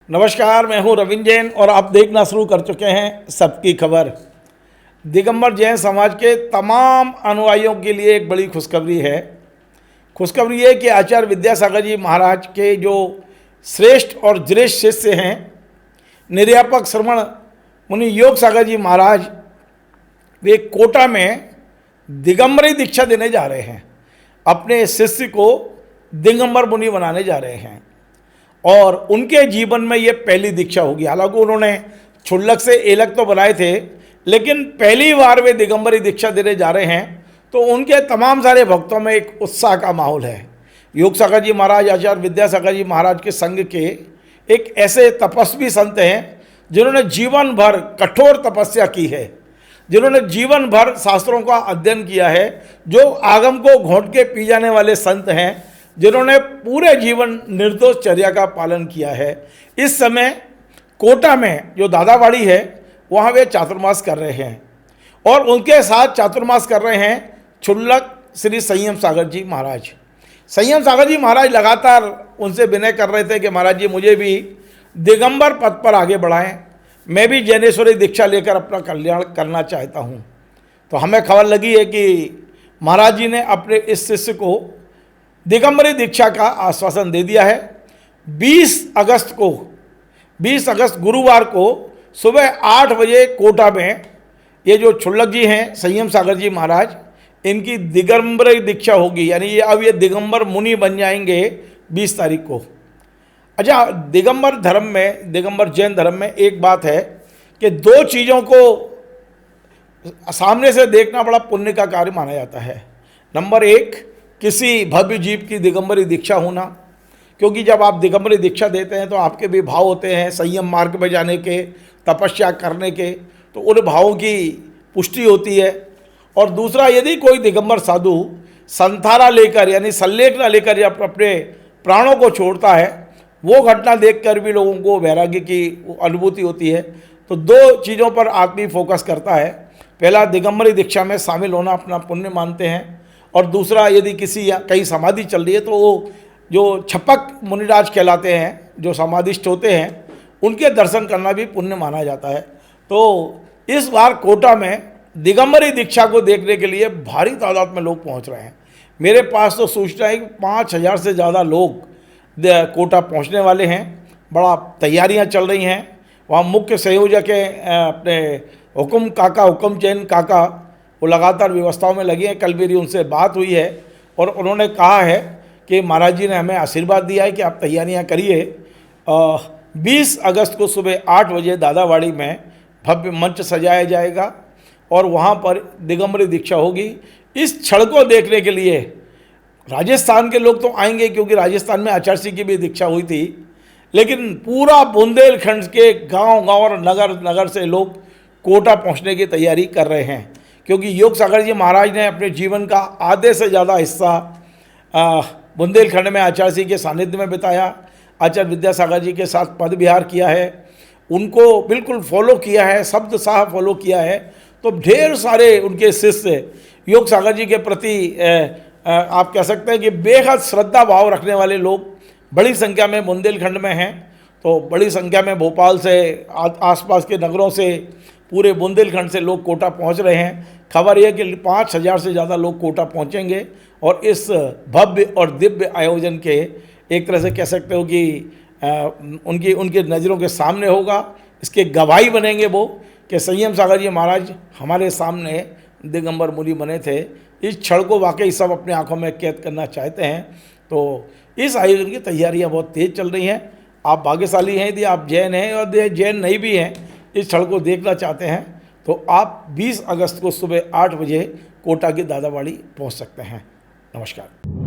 नमस्कार, मैं हूं रविंद्र जैन और आप देखना शुरू कर चुके हैं सबकी खबर। दिगंबर जैन समाज के तमाम अनुयायियों के लिए एक बड़ी खुशखबरी है। खुशखबरी ये कि आचार्य विद्यासागर जी महाराज के जो श्रेष्ठ और ज्येष्ठ शिष्य हैं, निर्यापक श्रमण मुनि योग सागर जी महाराज, वे कोटा में दिगंबरी दीक्षा देने जा रहे हैं। अपने शिष्य को दिगंबर मुनि बनाने जा रहे हैं और उनके जीवन में ये पहली दीक्षा होगी। हालांकि उन्होंने क्षुल्लक से एलक तो बनाए थे, लेकिन पहली बार वे दिगंबरी दीक्षा देने जा रहे हैं, तो उनके तमाम सारे भक्तों में एक उत्साह का माहौल है। योग सागर जी महाराज आचार्य विद्यासागर जी महाराज के संग के एक ऐसे तपस्वी संत हैं जिन्होंने जीवन भर कठोर तपस्या की है, जिन्होंने जीवन भर शास्त्रों का अध्ययन किया है, जो आगम को घोंट के पी जाने वाले संत हैं, जिन्होंने पूरे जीवन निर्दोष चर्या का पालन किया है। इस समय कोटा में जो दादावाड़ी है वहाँ वे चातुर्मास कर रहे हैं और उनके साथ चातुर्मास कर रहे हैं क्षुल्लक श्री संयम सागर जी महाराज। संयम सागर जी महाराज लगातार उनसे विनय कर रहे थे कि महाराज जी, मुझे भी दिगंबर पद पर आगे बढ़ाएं, मैं भी जैनेश्वरी दीक्षा लेकर अपना कल्याण करना चाहता हूँ। तो हमें खबर लगी है कि महाराज जी ने अपने इस शिष्य को दिगंबरी दीक्षा का आश्वासन दे दिया है। 20 अगस्त गुरुवार को सुबह 8 बजे कोटा में ये जो क्षुल्लक जी हैं संयम सागर जी महाराज, इनकी दिगंबरी दीक्षा होगी, यानी ये अब ये दिगंबर मुनि बन जाएंगे 20 तारीख को। अच्छा, दिगंबर धर्म में, दिगंबर जैन धर्म में एक बात है कि 2 चीज़ों को सामने से देखना बड़ा पुण्य का कार्य माना जाता है। नंबर 1, किसी भव्य जीव की दिगंबरी दीक्षा होना, क्योंकि जब आप दिगंबरी दीक्षा देते हैं तो आपके भी भाव होते हैं संयम मार्ग में जाने के, तपस्या करने के, तो उन भावों की पुष्टि होती है। और दूसरा, यदि कोई दिगंबर साधु संथारा लेकर यानी सल्लेखना लेकर जब अपने प्राणों को छोड़ता है, वो घटना देखकर भी लोगों को वैराग्य की अनुभूति होती है। तो 2 चीज़ों पर आदमी फोकस करता है। पहला, दिगंबरी दीक्षा में शामिल होना अपना पुण्य मानते हैं, और दूसरा, यदि किसी कहीं समाधि चल रही है तो वो जो छपक मुनिराज कहलाते हैं, जो समाधिष्ठ होते हैं, उनके दर्शन करना भी पुण्य माना जाता है। तो इस बार कोटा में दिगंबरी दीक्षा को देखने के लिए भारी तादाद में लोग पहुंच रहे हैं। मेरे पास तो सूचना है कि 5000 से ज़्यादा लोग कोटा पहुंचने वाले हैं। बड़ा तैयारियां चल रही हैं। वहाँ मुख्य संयोजक है अपने हुकुम चैन काका, वो लगातार व्यवस्थाओं में लगे हैं। कल मेरी उनसे बात हुई है और उन्होंने कहा है कि महाराज जी ने हमें आशीर्वाद दिया है कि आप तैयारियां करिए। 20 अगस्त को सुबह 8 बजे दादावाड़ी में भव्य मंच सजाया जाएगा और वहाँ पर दिगंबरी दीक्षा होगी। इस क्षण को देखने के लिए राजस्थान के लोग तो आएंगे, क्योंकि राजस्थान में आचार्य सिंह की भी दीक्षा हुई थी, लेकिन पूरा बुंदेलखंड के गांव और नगर से लोग कोटा पहुंचने की तैयारी कर रहे हैं, क्योंकि योग सागर जी महाराज ने अपने जीवन का आधे से ज़्यादा हिस्सा बुंदेलखंड में आचार्य सिंह के सानिध्य में बिताया। आचार्य विद्यासागर जी के साथ पद विहार किया है, उनको बिल्कुल फॉलो किया है, शब्द साह फॉलो किया है। तो ढेर सारे उनके शिष्य योग सागर जी के प्रति आप कह सकते हैं कि बेहद श्रद्धा भाव रखने वाले लोग बड़ी संख्या में बुंदेलखंड में हैं। तो बड़ी संख्या में भोपाल से, आसपास के नगरों से, पूरे बुंदेलखंड से लोग कोटा पहुंच रहे हैं। खबर यह कि 5000 से ज़्यादा लोग कोटा पहुंचेंगे और इस भव्य और दिव्य आयोजन के एक तरह से कह सकते हो कि उनके नज़रों के सामने होगा। इसके गवाही बनेंगे वो कि संयम सागर जी महाराज हमारे सामने दिगंबर मुनि बने थे। इस क्षण को वाकई सब अपने आंखों में कैद करना चाहते हैं। तो इस आयोजन की तैयारियां बहुत तेज़ चल रही हैं। आप भाग्यशाली हैं यदि आप जैन हैं, और जैन नहीं भी हैं, इस क्षण को देखना चाहते हैं, तो आप 20 अगस्त को सुबह 8 बजे कोटा की दादावाड़ी पहुंच सकते हैं। नमस्कार।